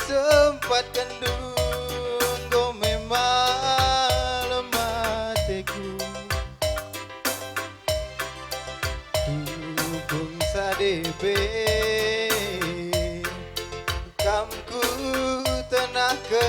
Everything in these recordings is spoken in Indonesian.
sempatkan dunggo memang matiku dukung sadepe kamku tenakan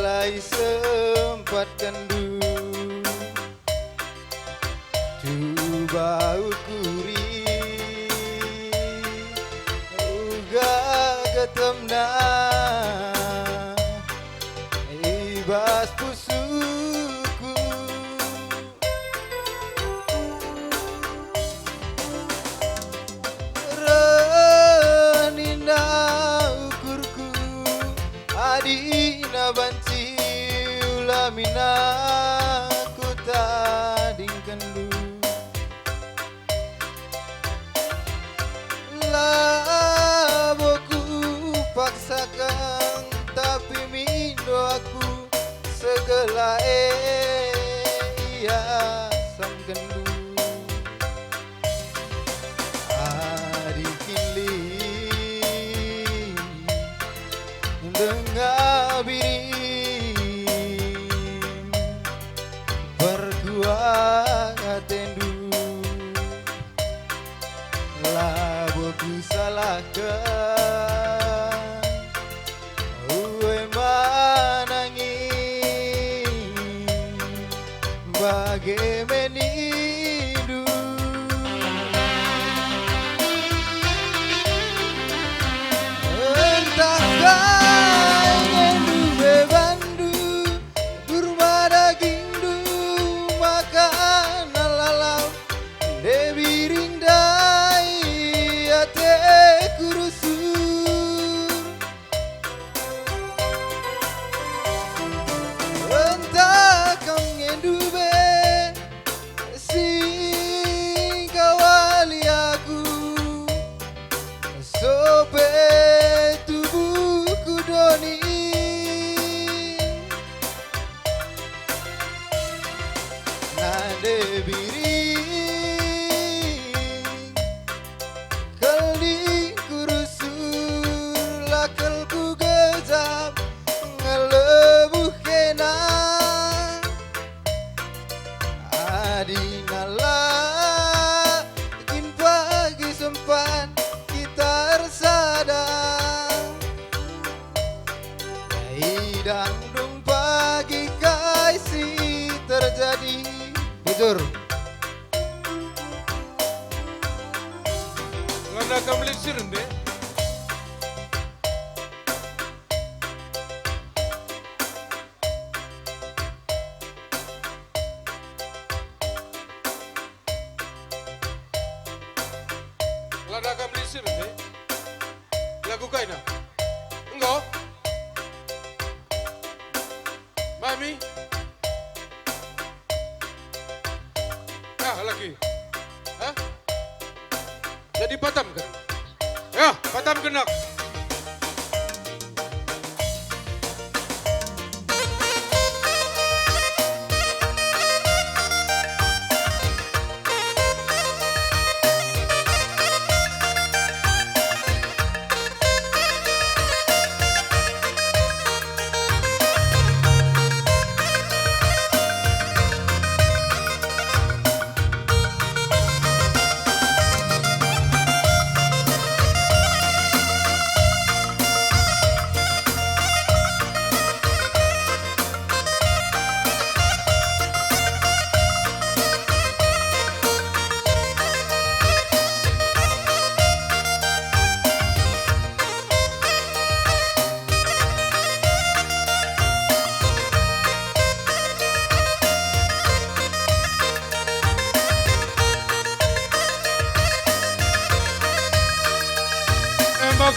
lai sempatkan coba ukuri uga ketemna ibas pusuku renina ukurku adina banci ulamina ku tading kendu laboku paksakan tapi mindo aku segala iya sam kendu hari kini dengar biri berkuat tendu laboku salahkan uwe manangin bagaimana entahkah ngendu bebandu kurma dagingdu makan alalau debirindai ate kurusur entah kau ngendu be sing kawali aku sope tubuhku doni nade biring kali kurusur lakelku gejap ngelebuh kena adinala kin pagi sempat kita sadar hidang dung pagi kaisi terjadi bujur Nganda kamlik sirende. Nganda kamlik sirende. Lagu kaina. Enggak. Mami. Ah, lagi. Hah? Jadi Batam kan? Ya, Batam genak.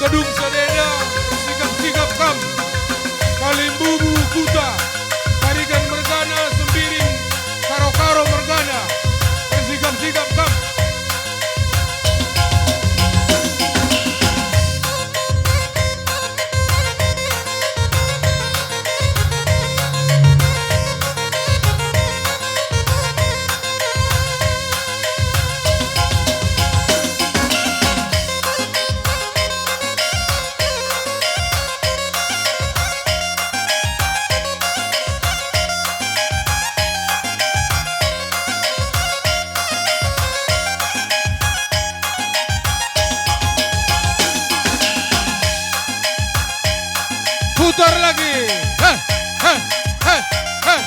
Gedung sadeda sigap-sigap kam kalimbubu kuta tarikan mergana sembiring karo-karo mergana sigap-sigap kam putar lagi. Heh, heh, heh, heh.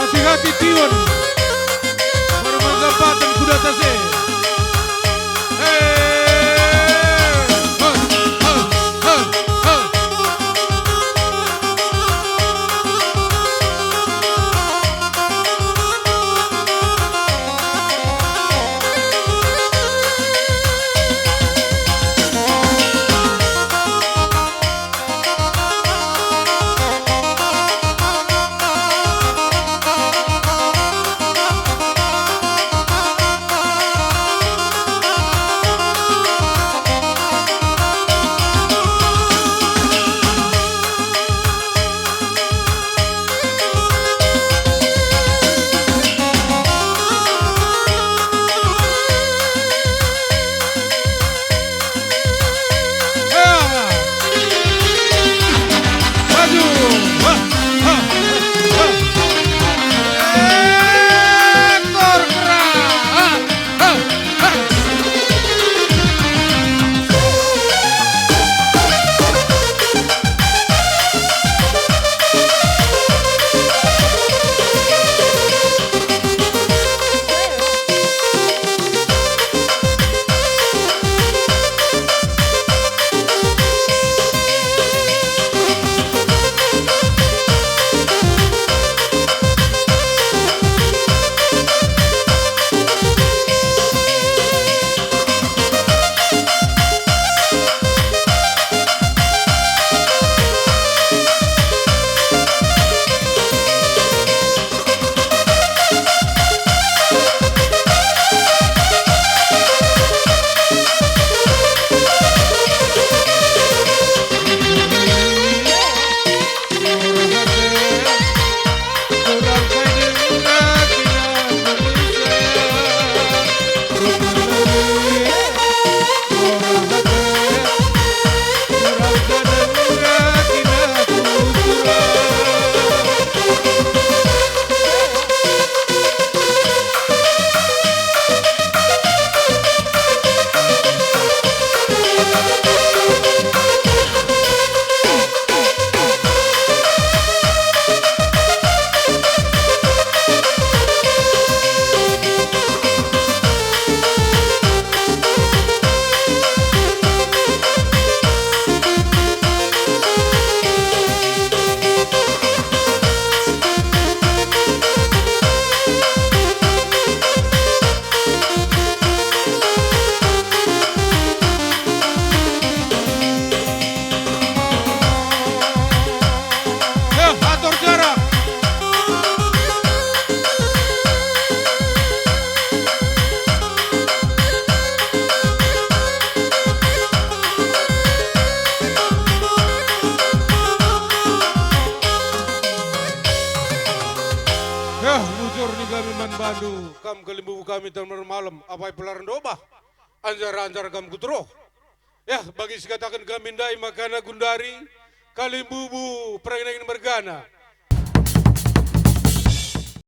Hati-hati Tion, bermegapatan kuda tase. Bandu kam kelimbu kami teman malam apa pelaran doba anjar kam kutro ya bagi sekatakan kami ndai makana gundari kalimbubu perengeng mergana